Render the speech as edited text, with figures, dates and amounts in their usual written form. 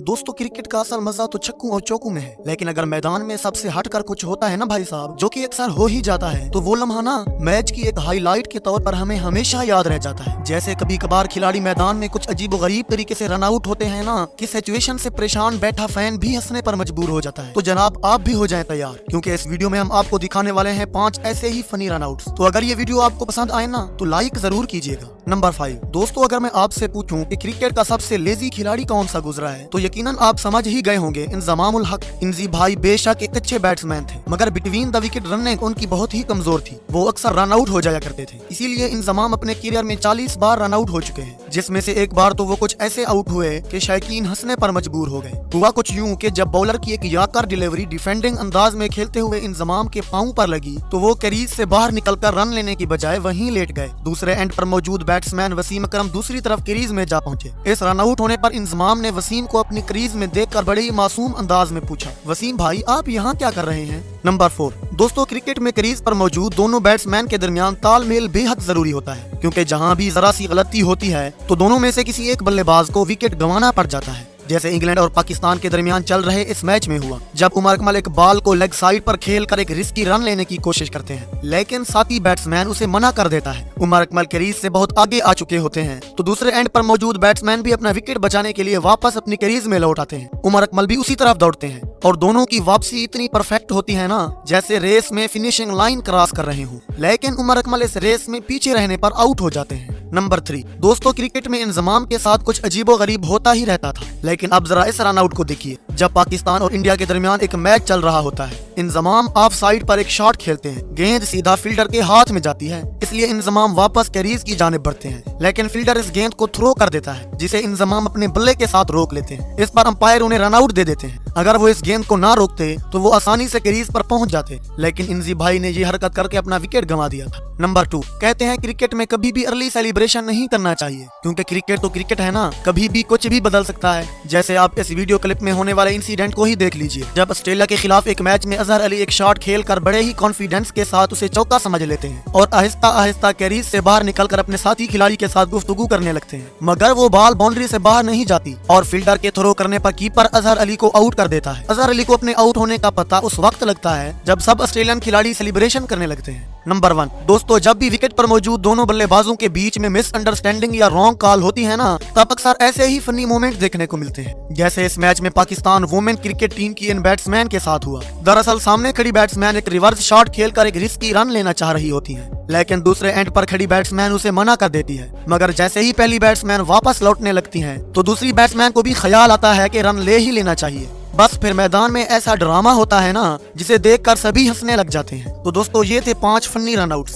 दोस्तों क्रिकेट का असल मजा तो छक्कों और चौकों में है, लेकिन अगर मैदान में सबसे हटकर कुछ होता है ना भाई साहब, जो कि अक्सर हो ही जाता है, तो वो लम्हा ना मैच की एक हाईलाइट के तौर पर हमें हमेशा याद रह जाता है। जैसे कभी कभार खिलाड़ी मैदान में कुछ अजीब गरीब तरीके से रन आउट होते हैं ना, कि सिचुएशन से परेशान बैठा फैन भी हंसने पर मजबूर हो जाता है। तो जनाब आप भी हो जाएं तैयार, क्योंकि इस वीडियो में हम आपको दिखाने वाले हैं 5 ऐसे ही फनी रन आउट्स। तो अगर ये वीडियो आपको पसंद आए ना, तो लाइक जरूर कीजिएगा। नंबर 5 दोस्तों, अगर मैं आपसे पूछूं कि क्रिकेट का सबसे लेजी खिलाड़ी कौन सा गुजरा है, तो यकीनन आप समझ ही गए होंगे, इंजमाम उल हक। इंजी भाई बेशक एक अच्छे बैट्समैन थे, मगर बिटवीन द विकेट रनिंग उनकी बहुत ही कमजोर थी। वो अक्सर रन आउट हो जाया करते थे, इसीलिए इंजमाम अपने करियर में 40 बार रन आउट हो चुके हैं, जिसमें से एक बार तो वो कुछ ऐसे आउट हुए कि शायकीन हंसने पर मजबूर हो गए। हुआ कुछ यूं कि जब बॉलर की एक याकर डिलीवरी डिफेंडिंग अंदाज में खेलते हुए इंजमाम के पांव पर लगी, तो वो क्रीज से बाहर निकलकर रन लेने की बजाय वहीं लेट गए। दूसरे एंड पर मौजूद बैट्समैन वसीम अकरम दूसरी तरफ क्रीज में जा पहुंचे। इस रन आउट होने पर इंजमाम ने वसीम को अपनी क्रीज में देखकर बड़े ही मासूम अंदाज में पूछा, वसीम भाई आप यहाँ क्या कर रहे हैं। नंबर 4 दोस्तों, क्रिकेट में क्रीज पर मौजूद दोनों बैट्समैन के दरमियान तालमेल बेहद जरूरी होता है, क्योंकि जहाँ भी जरा सी गलती होती है तो दोनों में से किसी एक बल्लेबाज को विकेट गंवाना पड़ जाता है। जैसे इंग्लैंड और पाकिस्तान के दरमियान चल रहे इस मैच में हुआ, जब उमर अकमल एक बॉल को लेग साइड पर खेलकर एक रिस्की रन लेने की कोशिश करते हैं, लेकिन साथी बैट्समैन उसे मना कर देता है। उमर अकमल क्रीज से बहुत आगे आ चुके होते हैं, तो दूसरे एंड पर मौजूद बैट्समैन भी अपना विकेट बचाने के लिए वापस अपनी क्रीज में लौट आते हैं। उमर अकमल भी उसी तरफ दौड़ते हैं और दोनों की वापसी इतनी परफेक्ट होती है ना, जैसे रेस में फिनिशिंग लाइन क्रॉस कर रहे हो। लेकिन उमर अकमल इस रेस में पीछे रहने पर आउट हो जाते हैं। नंबर 3 दोस्तों, क्रिकेट में इंजमाम के साथ कुछ अजीबो गरीब होता ही रहता था, लेकिन अब जरा इस रन आउट को देखिए। जब पाकिस्तान और इंडिया के दरमियान एक मैच चल रहा होता है, इंजमाम ऑफ साइड पर एक शॉट खेलते हैं, गेंद सीधा फील्डर के हाथ में जाती है, इसलिए इंजमाम वापस क्रीज की जानिब बढ़ते हैं, लेकिन फील्डर इस गेंद को थ्रो कर देता है, जिसे इंजमाम अपने बल्ले के साथ रोक लेते हैं। इस पर अंपायर उन्हें रन आउट दे देते हैं। अगर वो इस गेंद को ना रोकते तो वो आसानी से क्रीज पर पहुंच जाते, लेकिन इंजी भाई ने ये हरकत करके अपना विकेट गंवा दिया था। नंबर 2 कहते हैं क्रिकेट में कभी भी अर्ली सेलिब्रेशन नहीं करना चाहिए, क्योंकि क्रिकेट तो क्रिकेट है ना, कभी भी कुछ भी बदल सकता है। जैसे आप इस वीडियो क्लिप में होने वाले इंसिडेंट को ही देख लीजिए, जब ऑस्ट्रेलिया के खिलाफ एक मैच में अजहर अली एक शॉट खेलकर बड़े ही कॉन्फिडेंस के साथ उसे चौका समझ लेते हैं और आहिस्ता आहिस्ता क्रीज से बाहर निकलकर अपने साथी खिलाड़ी के साथ गुफ्तगू करने लगते हैं, मगर वो बॉल बाउंड्री से बाहर नहीं जाती और फील्डर के थ्रो करने पर कीपर अजहर अली को आउट कर देता है। अजहर अली को अपने आउट होने का पता उस वक्त लगता है जब सब ऑस्ट्रेलियन खिलाड़ी सेलिब्रेशन करने लगते हैं। नंबर 1 दोस्तों, जब भी विकेट पर मौजूद दोनों बल्लेबाजों के बीच में मिसअंडरस्टैंडिंग या रॉन्ग कॉल होती है ना, तब अक्सर ऐसे ही फनी मोमेंट देखने को मिलते हैं, जैसे इस मैच में पाकिस्तान वुमेन क्रिकेट टीम की इन बैट्समैन के साथ हुआ। दरअसल सामने खड़ी बैट्समैन एक रिवर्स शॉट खेलकर एक रिस्की रन लेना चाह रही होती है, लेकिन दूसरे एंड पर खड़ी बैट्समैन उसे मना कर देती है, मगर जैसे ही पहली बैट्समैन वापस लौटने लगती है, तो दूसरी बैट्समैन को भी ख्याल आता है कि रन ले ही लेना चाहिए। बस फिर मैदान में ऐसा ड्रामा होता है ना, जिसे देखकर सभी हंसने लग जाते हैं। तो दोस्तों ये थे 5 फनी रन आउट्स।